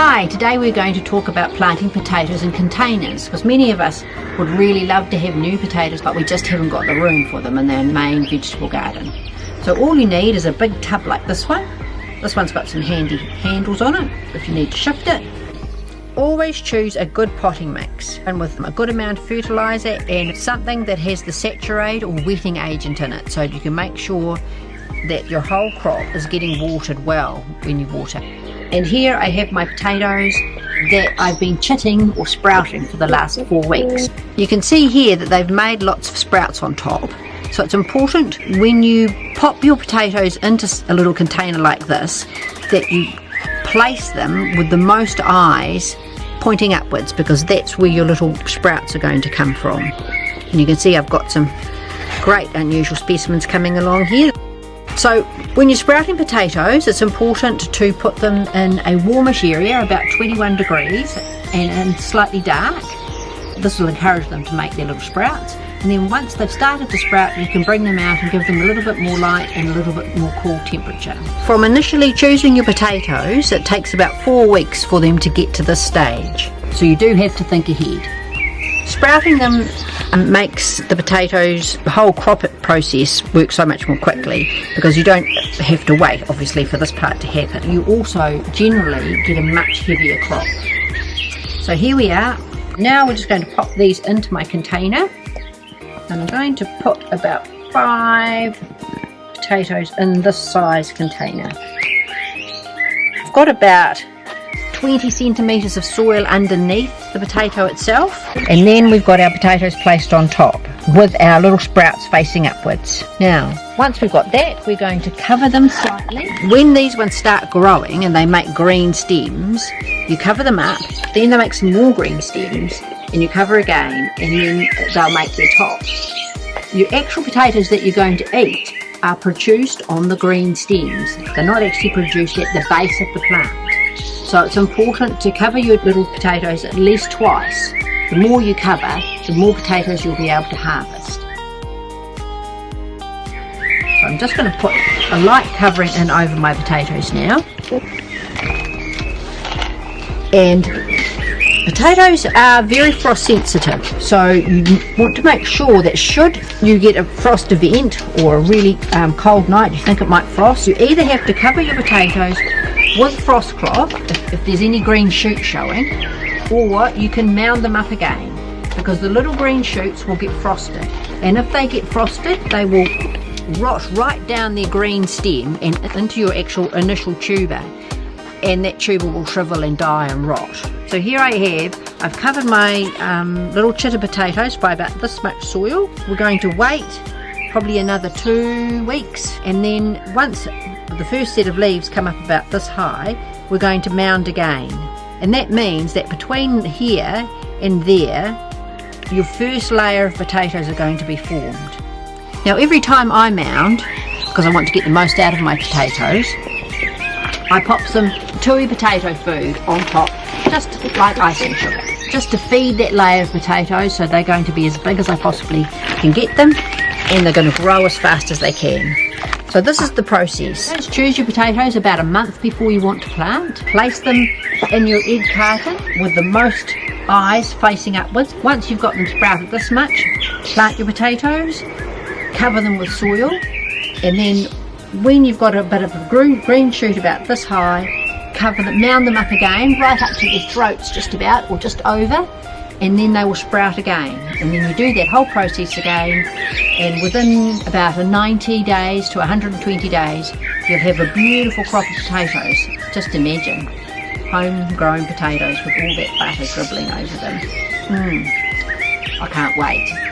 Hi, today we're going to talk about planting potatoes in containers, because many of us would really love to have new potatoes, but we just haven't got the room for them in their main vegetable garden. So all you need is a big tub like this one. This one's got some handy handles on it if you need to shift it. Always choose a good potting mix, and with a good amount of fertiliser and something that has the saturate or wetting agent in it, so you can make sure that your whole crop is getting watered well when you water. And here I have my potatoes that I've been chitting or sprouting for the last 4 weeks. You can see here that they've made lots of sprouts on top. So it's important when you pop your potatoes into a little container like this that you place them with the most eyes pointing upwards, because that's where your little sprouts are going to come from. And you can see I've got some great unusual specimens coming along here. So when you're sprouting potatoes, it's important to put them in a warmish area, about 21 degrees and slightly dark. This will encourage them to make their little sprouts. And then once they've started to sprout, you can bring them out and give them a little bit more light and a little bit more cool temperature. From initially choosing your potatoes, it takes about 4 weeks for them to get to this stage. So you do have to think ahead. Sprouting them makes the potatoes, the whole crop process work so much more quickly, because you don't have to wait obviously for this part to happen. You also generally get a much heavier crop. So here we are. Now we're just going to pop these into my container, and I'm going to put about 5 potatoes in this size container. I've got about 20 centimetres of soil underneath the potato itself, and then we've got our potatoes placed on top with our little sprouts facing upwards. Now once we've got that, we're going to cover them slightly. When these ones start growing and they make green stems, you cover them up, then they make some more green stems, and you cover again, and then they'll make their tops. Your actual potatoes that you're going to eat are produced on the green stems. They're not actually produced at the base of the plant. So it's important to cover your little potatoes at least twice. The more you cover, the more potatoes you'll be able to harvest. So I'm just going to put a light covering in over my potatoes now. And potatoes are very frost sensitive, so you want to make sure that should you get a frost event or a really cold night, you think it might frost, you either have to cover your potatoes with frost cloth if there's any green shoots showing, or you can mound them up again, because the little green shoots will get frosted, and if they get frosted they will rot right down their green stem and into your actual initial tuber, and that tuber will shrivel and die and rot. So here I've covered my little chitter potatoes by about this much soil. We're going to wait probably another 2 weeks, and then once the first set of leaves come up about this high, we're going to mound again. And that means that between here and there, your first layer of potatoes are going to be formed. Now every time I mound, because I want to get the most out of my potatoes, I pop some tui potato food on top, just like icing sugar, just to feed that layer of potatoes, so they're going to be as big as I possibly can get them, and they're going to grow as fast as they can. So this is the process. Just choose your potatoes about a month before you want to plant. Place them in your egg carton with the most eyes facing upwards. Once you've got them sprouted this much, plant your potatoes, cover them with soil, and then when you've got a bit of a green shoot about this high, cover them, mound them up again, right up to their throats just about, or just over, and then they will sprout again. And then you do that whole process again, and within about 90 days to 120 days, you'll have a beautiful crop of potatoes. Just imagine, homegrown potatoes with all that butter dribbling over them. I can't wait.